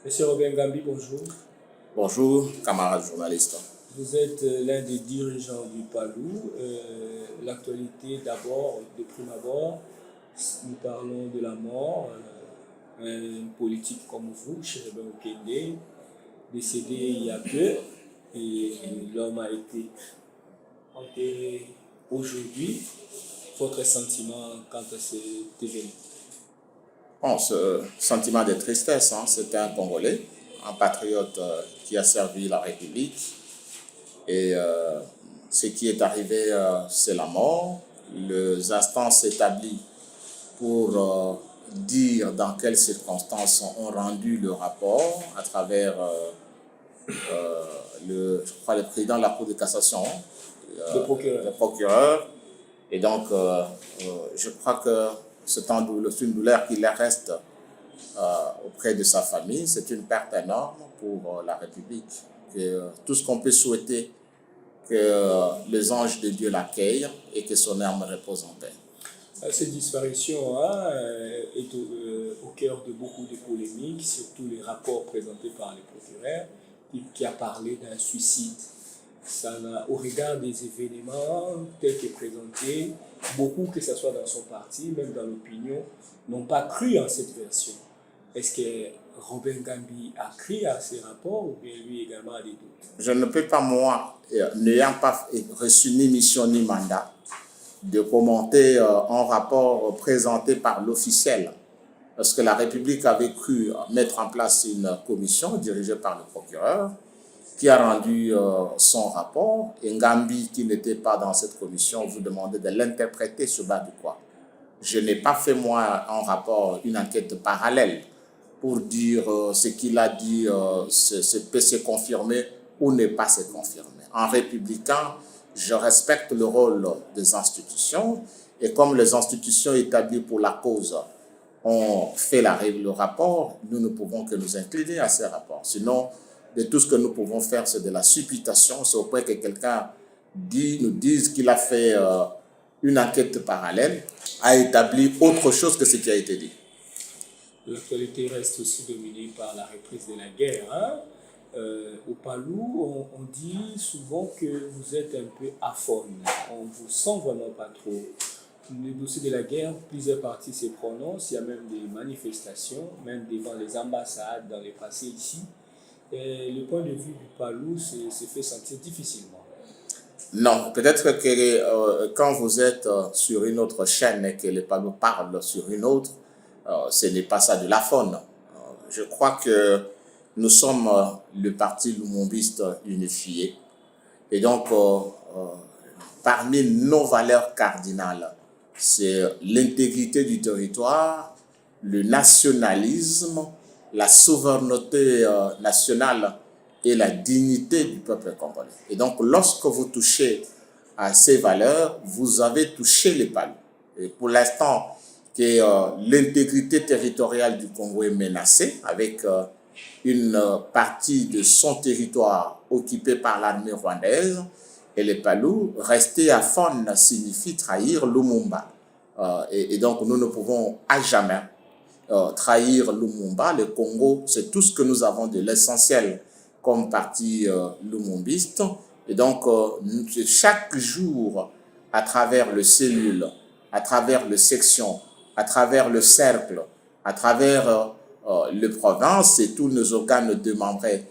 Monsieur Robin Gambi, bonjour. Bonjour, camarades journalistes. Vous êtes l'un des dirigeants du PALU. L'actualité d'abord, de prime abord, nous parlons de la mort. Un politique comme vous, Chérubin Okende, décédé il y a peu, et l'homme a été enterré aujourd'hui. Votre sentiment quant à cet événement? Bon, ce sentiment de tristesse, c'était un Congolais, un patriote qui a servi la République. Et ce qui est arrivé, c'est la mort. Les instances établies pour dire dans quelles circonstances ont rendu le rapport à travers, je crois, le président de la Cour de cassation, Le procureur. le procureur. Et donc, je crois que c'est une douleur qui reste auprès de sa famille. C'est une perte énorme pour la République. Tout ce qu'on peut souhaiter, que les anges de Dieu l'accueillent et que son âme repose en paix. Cette disparition est au cœur de beaucoup de polémiques, surtout les rapports présentés par les procureurs, qui a parlé d'un suicide. Au regard des événements tels que présentés, beaucoup, que ce soit dans son parti, même dans l'opinion, n'ont pas cru en cette version. Est-ce que Robin Gambi a cru à ces rapports ou bien lui également a des doutes? Je ne peux pas, moi, n'ayant pas reçu ni mission ni mandat, de commenter un rapport présenté par l'officiel. Parce que la République avait cru mettre en place une commission dirigée par le procureur qui a rendu son rapport. Et Ngambi, qui n'était pas dans cette commission, vous demandait de l'interpréter sur base de quoi. Je n'ai pas fait, moi, un rapport, une enquête parallèle pour dire ce qu'il a dit peut se confirmer ou ne pas se confirmer. En républicain, je respecte le rôle des institutions et comme les institutions établies pour la cause ont fait le rapport, nous ne pouvons que nous incliner à ces rapports. Sinon, de tout ce que nous pouvons faire, c'est de la supputation. C'est au point que quelqu'un nous dise qu'il a fait une enquête parallèle, a établi autre chose que ce qui a été dit. L'actualité reste aussi dominée par la reprise de la guerre. Au Palou, on dit souvent que vous êtes un peu aphone. On ne vous sent vraiment pas trop. Le dossier de la guerre, plusieurs partis se prononcent. Il y a même des manifestations, même devant les ambassades, dans les passés ici. Et le point de vue du Palou se fait sentir difficilement. Non, peut-être que quand vous êtes sur une autre chaîne et que les Palou parlent sur une autre, ce n'est pas ça de la faune. Je crois que nous sommes le parti lumumbiste unifié. Et donc, parmi nos valeurs cardinales, c'est l'intégrité du territoire, le nationalisme, la souveraineté nationale et la dignité du peuple congolais. Et donc, lorsque vous touchez à ces valeurs, vous avez touché les Palus. Et pour l'instant, que l'intégrité territoriale du Congo est menacée avec une partie de son territoire occupée par l'armée rwandaise, et les Palus, rester à Fon signifie trahir Lumumba. Et donc, nous ne pouvons à jamais trahir Lumumba. Le Congo, c'est tout ce que nous avons de l'essentiel comme parti lumumbiste. Et donc, chaque jour, à travers le cellule, à travers le section, à travers le cercle, à travers les provinces et tous nos organes démembrés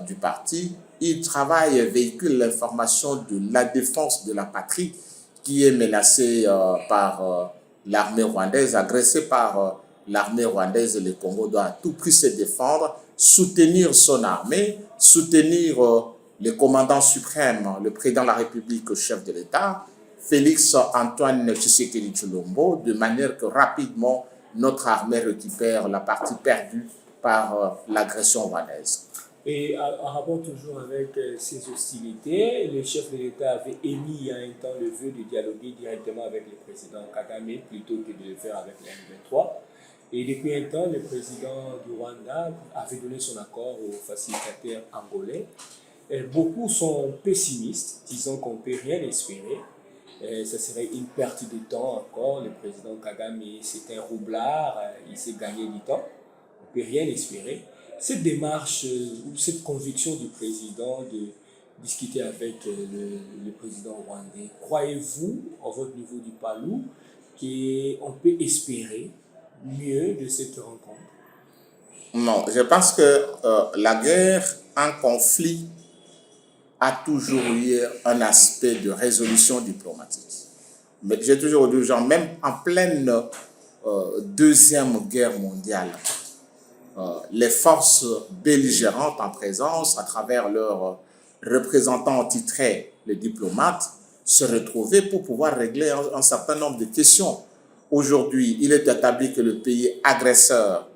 du parti, ils travaillent et véhiculent l'information de la défense de la patrie qui est menacée par l'armée rwandaise, agressée par l'armée rwandaise. Le Congo doit à tout prix se défendre, soutenir son armée, soutenir le commandant suprême, le président de la République, le chef de l'État, Félix Antoine Tshisekedi Tshilombo, de manière que rapidement notre armée récupère la partie perdue par l'agression rwandaise. Et en rapport toujours avec ces hostilités, le chef de l'État avait émis il y a un temps le vœu de dialoguer directement avec le président Kagame plutôt que de le faire avec la M23. Et depuis un temps, le président du Rwanda avait donné son accord aux facilitateurs angolais. Et beaucoup sont pessimistes, disant qu'on ne peut rien espérer. Ça serait une perte de temps encore. Le président Kagame, c'est un roublard, il s'est gagné du temps. On ne peut rien espérer. Cette démarche ou cette conviction du président de discuter avec le président rwandais, croyez-vous, à votre niveau du Palou, qu'on peut espérer mieux de cette rencontre? Non, je pense que la guerre, un conflit, a toujours eu un aspect de résolution diplomatique. Mais j'ai toujours dit aux gens, même en pleine Deuxième Guerre mondiale, les forces belligérantes en présence, à travers leurs représentants titrés, les diplomates, se retrouvaient pour pouvoir régler un certain nombre de questions. Aujourd'hui, il est établi que le pays agresseur,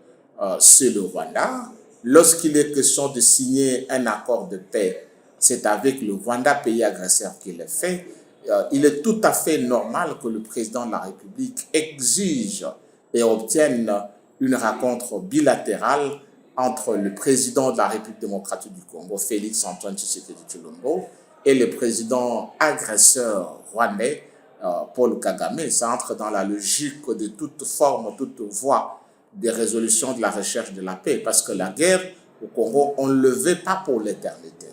c'est le Rwanda. Lorsqu'il est question de signer un accord de paix, c'est avec le Rwanda, pays agresseur, qu'il est fait. Il est tout à fait normal que le président de la République exige et obtienne une rencontre bilatérale entre le président de la République démocratique du Congo, Félix Antoine Tshisekedi Tshilombo, et le président agresseur rwandais, Paul Kagame. Ça entre dans la logique de toute forme, toute voie de résolution de la recherche de la paix, parce que la guerre au Congo, on ne le veut pas pour l'éternité.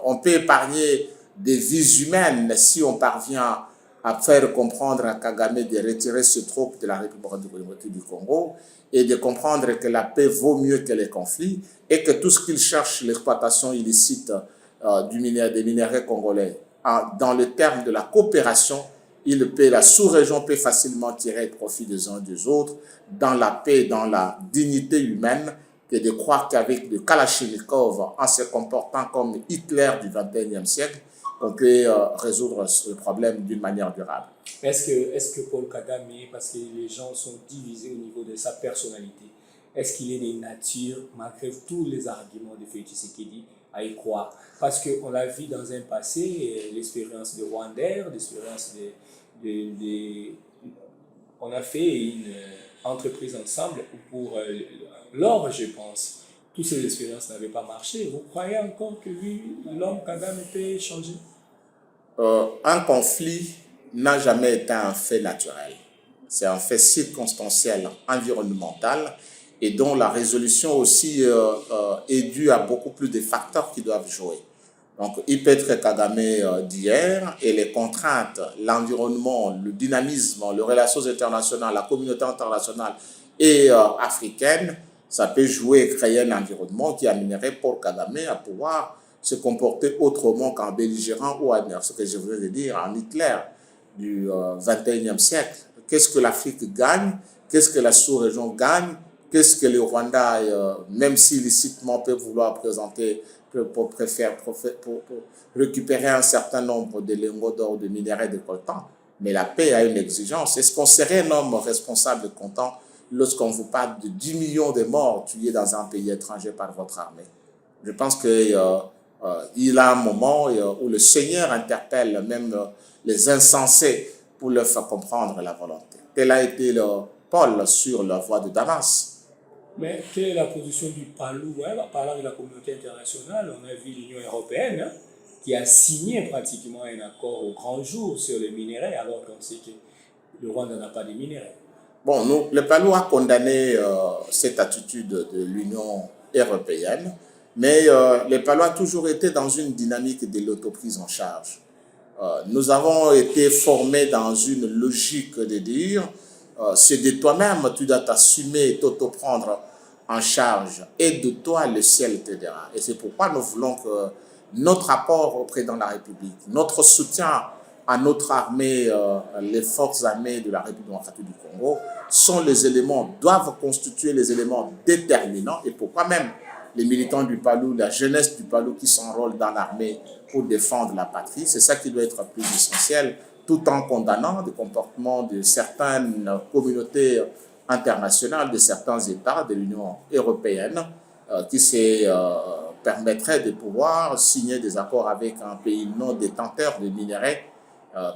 On peut épargner des vies humaines si on parvient à faire comprendre à Kagame de retirer ce troupes de la République du Congo et de comprendre que la paix vaut mieux que les conflits et que tout ce qu'il cherche, l'exploitation illicite des minéraux congolais, dans le terme de la coopération, la sous-région peut facilement tirer profit des uns des autres dans la paix, dans la dignité humaine, que de croire qu'avec le Kalachnikov, en se comportant comme Hitler du XXIe siècle, on peut résoudre le problème d'une manière durable. Est-ce que Paul Kagame, parce que les gens sont divisés au niveau de sa personnalité, est-ce qu'il est de nature, malgré tous les arguments de Félix Tshisekedi, à y croire? Parce qu'on l'a vu dans un passé, l'expérience de Rwanda, l'expérience on a fait une entreprise ensemble pour l'or, je pense. Toutes ces expériences n'avaient pas marché. Vous croyez encore que lui, l'homme Kagame peut changer? Un conflit n'a jamais été un fait naturel. C'est un fait circonstanciel, environnemental, et dont la résolution aussi est due à beaucoup plus de facteurs qui doivent jouer. Donc, il peut être Kagame d'hier et les contraintes, l'environnement, le dynamisme, les relations internationales, la communauté internationale et africaine, ça peut jouer et créer un environnement qui amènerait Paul Kagame à pouvoir se comporter autrement qu'en belligérant ou ce que je voulais dire, en Hitler du XXIe siècle. Qu'est-ce que l'Afrique gagne? Qu'est-ce que la sous-région gagne? Qu'est-ce que le Rwanda, même si licitement peut vouloir présenter pour récupérer un certain nombre de lingots d'or, de minerais, de coltan. Mais la paix a une exigence. Est-ce qu'on serait un homme responsable et content lorsqu'on vous parle de 10 millions de morts tués dans un pays étranger par votre armée? Je pense qu'il y a un moment où le Seigneur interpelle même les insensés pour leur faire comprendre la volonté. Tel a été Paul sur la voie de Damas. Mais quelle est la position du Palou parlant de la communauté internationale? On a vu l'Union européenne qui a signé pratiquement un accord au grand jour sur les minéraux, alors qu'on sait que le Rwanda n'a pas de minéraux. Bon, le Palou a condamné cette attitude de l'Union européenne, mais le Palou a toujours été dans une dynamique de l'autoprise en charge. Nous avons été formés dans une logique de dire c'est de toi-même, tu dois t'assumer et t'auto-prendre en charge. Et de toi, le ciel t'aidera. Et c'est pourquoi nous voulons que notre apport au président de la République, notre soutien à notre armée, les forces armées de la République démocratique du Congo, doivent constituer les éléments déterminants. Et pourquoi même les militants du Palou, la jeunesse du Palou qui s'enrôlent dans l'armée pour défendre la patrie, c'est ça qui doit être plus essentiel, tout en condamnant le comportement de certaines communautés internationales, de certains États de l'Union européenne qui permettraient de pouvoir signer des accords avec un pays non détenteur de minerais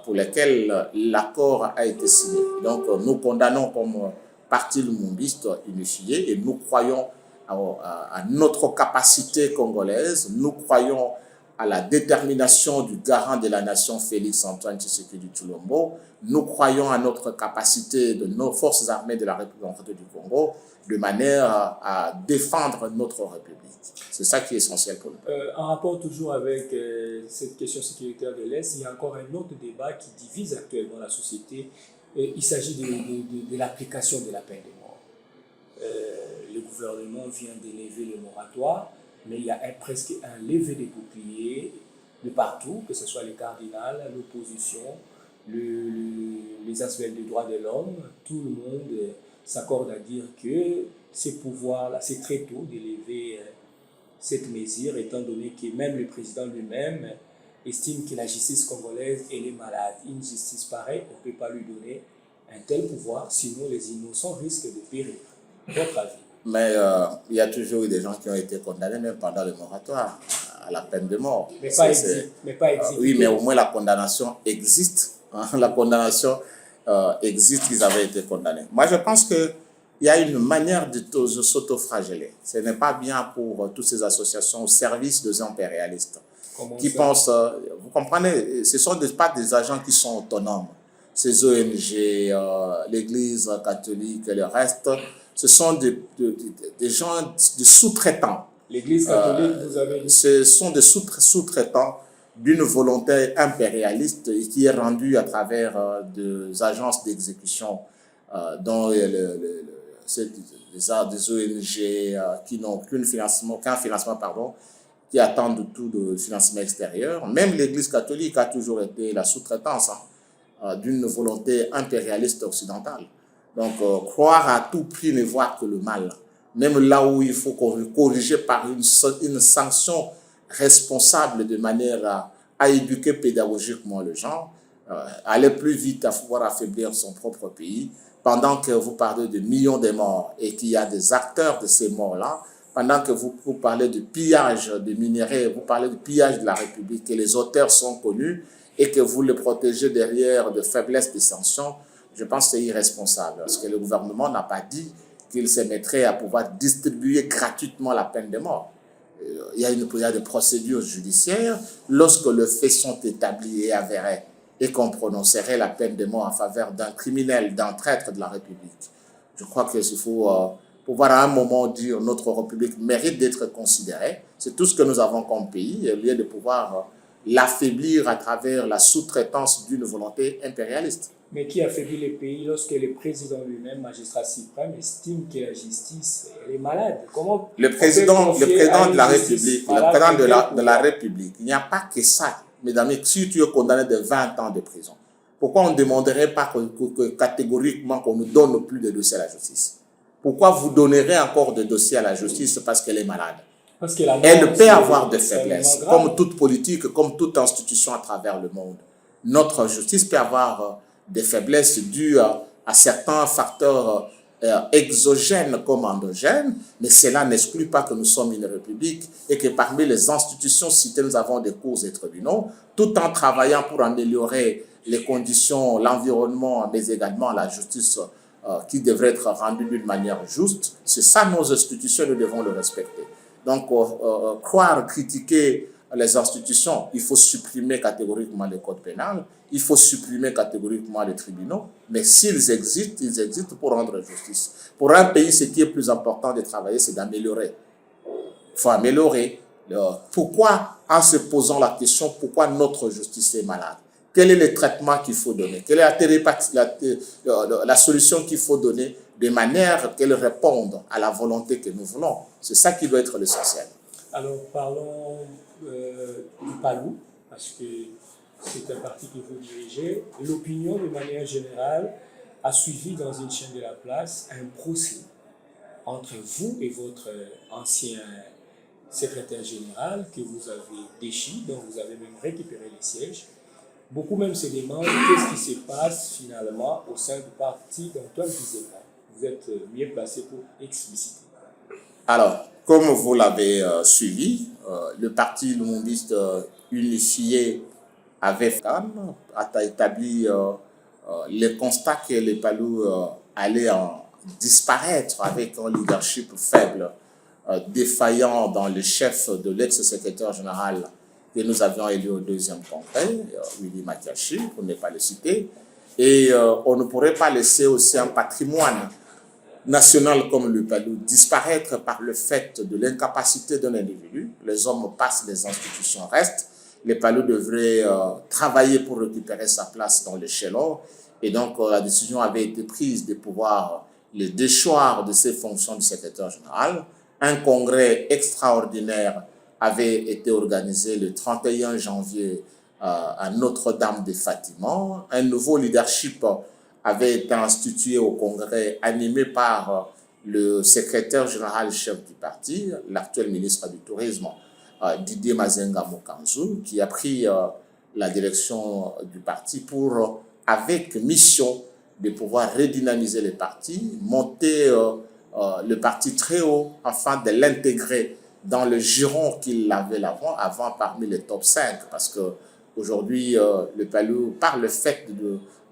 pour lesquels l'accord a été signé. Donc nous condamnons comme parti lumumbiste unifié et nous croyons à notre capacité congolaise, nous croyons à la détermination du garant de la nation Félix Antoine Tshisekedi Tshilombo. Nous croyons à notre capacité de nos forces armées de la République du Congo de manière à défendre notre République. C'est ça qui est essentiel pour nous. En rapport toujours avec cette question sécuritaire de l'Est, il y a encore un autre débat qui divise actuellement la société. Il s'agit de l'application de la peine de mort. Le gouvernement vient d'élever le moratoire, mais il y a presque un lever des boucliers de partout, que ce soit les cardinals, l'opposition, les aspects des droits de l'homme. Tout le monde s'accorde à dire que ces pouvoirs-là, c'est très tôt d'élever cette mesure, étant donné que même le président lui-même estime que la justice congolaise, elle est malade. Une justice pareille, on ne peut pas lui donner un tel pouvoir, sinon les innocents risquent de périr. Votre avis? Mais il y a toujours eu des gens qui ont été condamnés, même pendant le moratoire, à la peine de mort. Mais pas exécutés. Oui, mais au moins la condamnation existe. Hein, la condamnation existe, ils avaient été condamnés. Moi, je pense qu'il y a une manière de s'autoflageller. Ce n'est pas bien pour toutes ces associations au service des impérialistes qui pensent, vous comprenez, ce ne sont pas des agents qui sont autonomes. Ces ONG, l'Église catholique et le reste, ce sont des gens, des sous-traitants. L'Église catholique, vous avez dit. Ce sont des sous-traitants d'une volonté impérialiste et qui est rendue à travers des agences d'exécution dont des ONG qui n'ont qu'un financement, qui attendent tout de financement extérieur. Même l'Église catholique a toujours été la sous-traitance d'une volonté impérialiste occidentale. Donc, croire à tout prix ne voir que le mal. Même là où il faut corriger par une sanction responsable de manière à éduquer pédagogiquement les gens, aller plus vite à pouvoir affaiblir son propre pays, pendant que vous parlez de millions de morts et qu'il y a des acteurs de ces morts-là, pendant que vous parlez de pillage de minerais, vous parlez de pillage de la République et les auteurs sont connus et que vous les protégez derrière de faiblesses de sanctions, je pense que c'est irresponsable. Parce que le gouvernement n'a pas dit qu'il se mettrait à pouvoir distribuer gratuitement la peine de mort. Il y a des procédures judiciaires lorsque les faits sont établis et avérés et qu'on prononcerait la peine de mort en faveur d'un criminel, d'un traître de la République. Je crois qu'il faut pouvoir à un moment dire notre République mérite d'être considérée. C'est tout ce que nous avons comme pays, au lieu de pouvoir l'affaiblir à travers la sous-traitance d'une volonté impérialiste. Mais qui affaiblit les pays lorsque le président lui-même, magistrat suprême, estime que la justice elle est malade? Comment le président de la République, le président de la République, il n'y a pas que ça. Mesdames, si tu es condamné de 20 ans de prison, pourquoi on ne demanderait pas catégoriquement qu'on nous donne plus de dossiers à la justice? Pourquoi vous donnerez encore des dossiers à la justice parce qu'elle est malade? Parce que elle peut avoir des faiblesses, comme toute politique, comme toute institution à travers le monde. Notre justice peut avoir des faiblesses dues à certains facteurs exogènes comme endogènes, mais cela n'exclut pas que nous sommes une république et que parmi les institutions citées, nous avons des cours et tribunaux, tout en travaillant pour améliorer les conditions, l'environnement, mais également la justice qui devrait être rendue d'une manière juste. C'est ça nos institutions, nous devons le respecter. Donc, croire, critiquer les institutions, il faut supprimer catégoriquement le code pénal, il faut supprimer catégoriquement les tribunaux, mais s'ils existent, ils existent pour rendre justice. Pour un pays, ce qui est plus important de travailler, c'est d'améliorer. Il faut améliorer. Pourquoi, en se posant la question, pourquoi notre justice est malade? Quel est le traitement qu'il faut donner? Quelle est la solution qu'il faut donner de manière qu'elle réponde à la volonté que nous voulons? C'est ça qui doit être l'essentiel. Alors, parlons du PALU, parce que c'est un parti que vous dirigez. L'opinion, de manière générale, a suivi dans une chaîne de la place un procès entre vous et votre ancien secrétaire général que vous avez déchu, dont vous avez même récupéré les sièges. Beaucoup même se demandent qu'est-ce qui se passe finalement au sein du parti d'Antoine Gizenga. Vous êtes mieux placé pour expliciter. Alors, comme vous l'avez suivi, le parti lumumbiste unifié avait établi le constat que les PALU allaient disparaître avec un leadership faible, défaillant dans le chef de l'ex-secrétaire général que nous avions élu au deuxième congrès, Willy Matiachi, pour ne pas le citer. Et on ne pourrait pas laisser aussi un patrimoine national comme le Palou disparaître par le fait de l'incapacité d'un individu. Les hommes passent, les institutions restent. Le Palou devrait travailler pour récupérer sa place dans l'échelon. Et donc, la décision avait été prise de pouvoir le déchoir de ses fonctions de secrétaire général. Un congrès extraordinaire avait été organisé le 31 janvier à Notre-Dame de Fatima. Un nouveau leadership avait été institué au congrès, animé par le secrétaire général chef du parti, l'actuel ministre du Tourisme, Didier Mazenga Mokanzu, qui a pris la direction du parti pour, avec mission, de pouvoir redynamiser le parti, monter le parti très haut afin de l'intégrer dans le giron qu'il avait avant parmi les top 5, parce que aujourd'hui le Palou, par le fait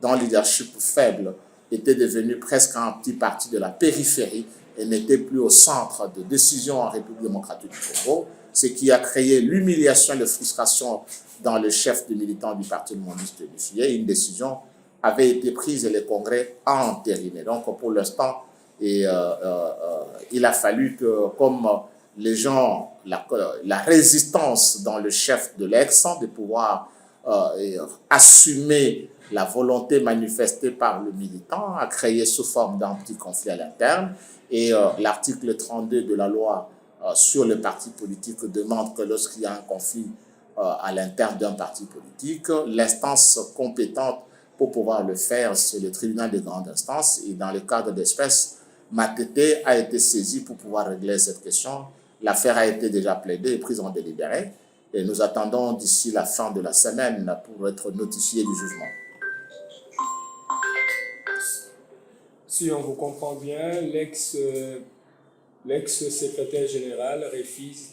d'un leadership faible, était devenu presque un petit parti de la périphérie et n'était plus au centre de décision en République démocratique du Congo, ce qui a créé l'humiliation et la frustration dans le chef des militants du Parti mondialiste unifié. Une décision avait été prise et le congrès a entériné. Donc pour l'instant, il a fallu que, comme les gens, la résistance dans le chef de l'ex, de pouvoir assumer la volonté manifestée par le militant, a créé sous forme d'un petit conflit à l'interne. Et l'article 32 de la loi sur le parti politique demande que lorsqu'il y a un conflit à l'interne d'un parti politique, l'instance compétente pour pouvoir le faire, c'est le tribunal de grande instance. Et dans le cadre d'espèce, Matete a été saisi pour pouvoir régler cette question. L'affaire a été déjà plaidée et prise en délibéré. Et nous attendons d'ici la fin de la semaine pour être notifiés du jugement. Si on vous comprend bien, l'ex-secrétaire général refuse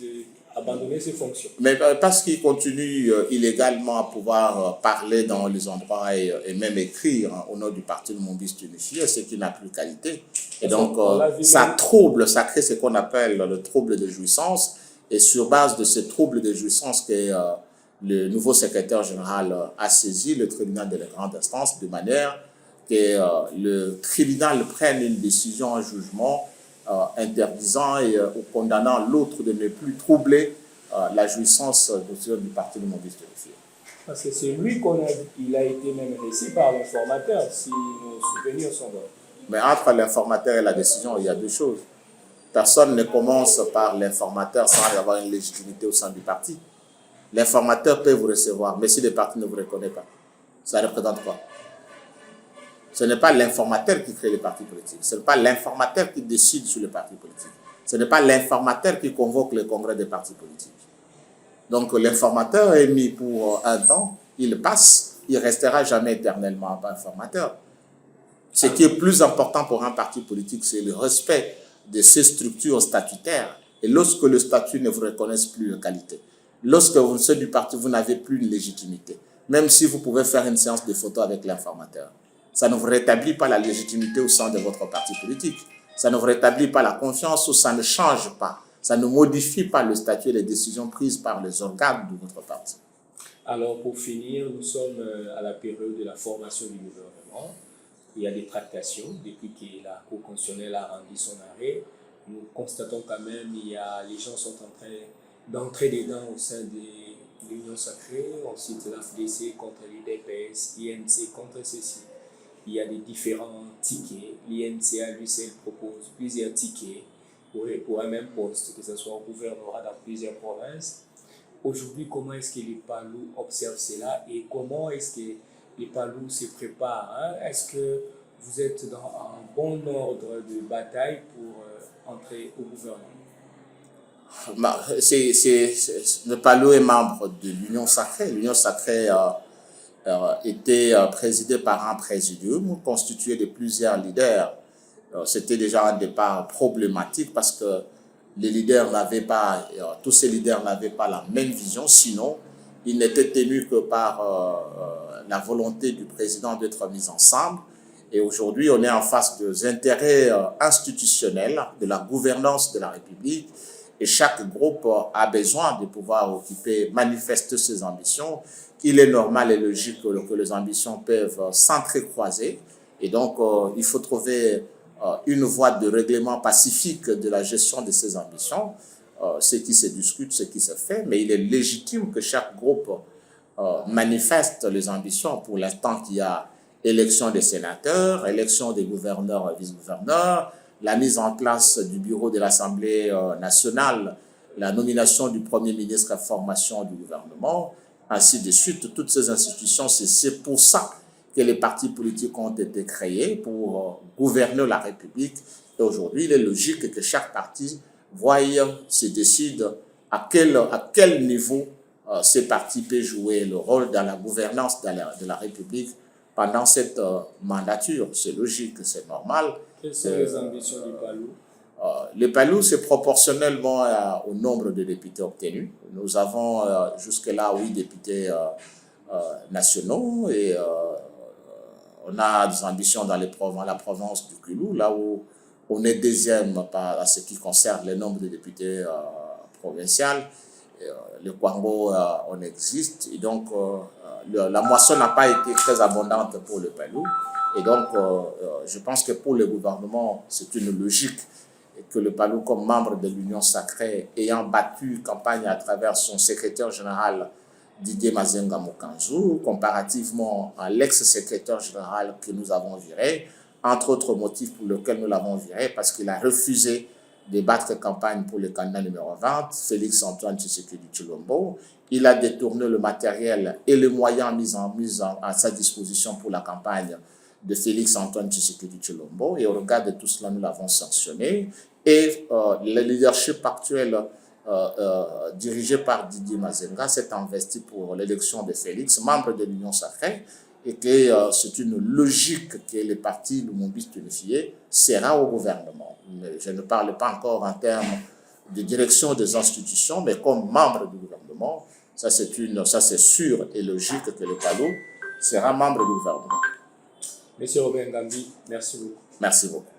d'abandonner ses fonctions. Mais parce qu'il continue illégalement à pouvoir parler dans les endroits et même écrire au nom du Parti mondialiste unifié, ce qui n'a plus qualité. Et donc, ça crée ce qu'on appelle le trouble de jouissance. Et sur base de ce trouble de jouissance que le nouveau secrétaire général a saisi le tribunal de la grande instance de manière que le tribunal prenne une décision, un jugement interdisant ou condamnant l'autre de ne plus troubler la jouissance du Parti mondialiste unifié. Parce que c'est lui il a été même reçu par l'informateur, si nos souvenirs sont bons. Mais entre l'informateur et la décision, il y a deux choses. Personne ne commence par l'informateur sans avoir une légitimité au sein du parti. L'informateur peut vous recevoir, mais si le parti ne vous reconnaît pas, ça représente quoi? Ce n'est pas l'informateur qui crée les partis politiques. Ce n'est pas l'informateur qui décide sur les partis politiques. Ce n'est pas l'informateur qui convoque le congrès des partis politiques. Donc l'informateur est mis pour un temps, il passe, il ne restera jamais éternellement informateur. Ce qui est plus important pour un parti politique, c'est le respect de ces structures statutaires. Et lorsque le statut ne vous reconnaisse plus de qualité, lorsque vous êtes du parti, vous n'avez plus de légitimité. Même si vous pouvez faire une séance de photos avec l'informateur, ça ne vous rétablit pas la légitimité au sein de votre parti politique. Ça ne vous rétablit pas la confiance ou ça ne change pas. Ça ne modifie pas le statut et les décisions prises par les organes de votre parti. Alors, pour finir, nous sommes à la période de la formation du gouvernement. Il y a des tractations depuis que la Cour constitutionnelle a rendu son arrêt. Nous constatons quand même les gens sont en train d'entrer dedans au sein de l'Union sacrée. On cite la FDC contre l'UDPS, l'INC contre ceci. Il y a des différents tickets. L'INC à lui seul propose plusieurs tickets pour un même poste, que ce soit au gouvernorat dans plusieurs provinces. Aujourd'hui, comment est-ce que les Palous observent cela et comment est-ce que les Palous se préparent? Est-ce que vous êtes dans un bon ordre de bataille pour entrer au gouvernement? Le Palou est membre de l'Union sacrée. L'Union sacrée était présidée par un présidium constitué de plusieurs leaders. C'était déjà un départ problématique parce que les leaders n'avaient pas, tous ces leaders n'avaient pas la même vision, sinon ils n'étaient tenus que par la volonté du président d'être mis ensemble. Et aujourd'hui, on est en face des intérêts institutionnels, de la gouvernance de la République Et chaque groupe a besoin de pouvoir manifester ses ambitions. Il est normal et logique que les ambitions peuvent s'entrecroiser. Et donc, il faut trouver une voie de règlement pacifique de la gestion de ces ambitions. Ce qui se discute, ce qui se fait, mais il est légitime que chaque groupe manifeste les ambitions. Pour l'instant, qu'il y a élection des sénateurs, élection des gouverneurs et vice-gouverneurs, la mise en place du bureau de l'Assemblée nationale, la nomination du Premier ministre, la formation du gouvernement, ainsi de suite. Toutes ces institutions, c'est pour ça que les partis politiques ont été créés, pour gouverner la République. Et aujourd'hui, il est logique que chaque parti se décide à quel niveau ces partis peuvent jouer le rôle dans la gouvernance de la République pendant cette mandature. C'est logique, c'est normal. Quelles sont les ambitions du PALU? Le PALU, c'est proportionnellement au nombre de députés obtenus. Nous avons jusque-là 8 députés nationaux et on a des ambitions dans la province du Kulou, là où on est deuxième à ce qui concerne le nombre de députés provinciaux. Le Kwango, on existe. Et donc, la moisson n'a pas été très abondante pour le PALU. Et donc, je pense que pour le gouvernement, c'est une logique que le PALU, comme membre de l'Union sacrée, ayant battu campagne à travers son secrétaire général Didier Mazenga Mokanzu, comparativement à l'ex-secrétaire général que nous avons viré, entre autres motifs pour lesquels nous l'avons viré, parce qu'il a refusé de battre campagne pour le candidat numéro 20, Félix Antoine Tshisekedi Tshilombo. Il a détourné le matériel et les moyens mis à sa disposition pour la campagne de Félix Antoine Tshisekedi Tshilombo. Et au regard de tout cela, nous l'avons sanctionné. Et le leadership actuel dirigé par Didier Mazenga s'est investi pour l'élection de Félix, membre de l'Union sacrée, et que c'est une logique que les partis lumumbistes unifiés sera au gouvernement. Mais je ne parle pas encore en termes de direction des institutions, mais comme membre du gouvernement, ça c'est sûr et logique que le PALU sera membre du gouvernement. Monsieur Robert Ngambi, merci beaucoup. Merci beaucoup.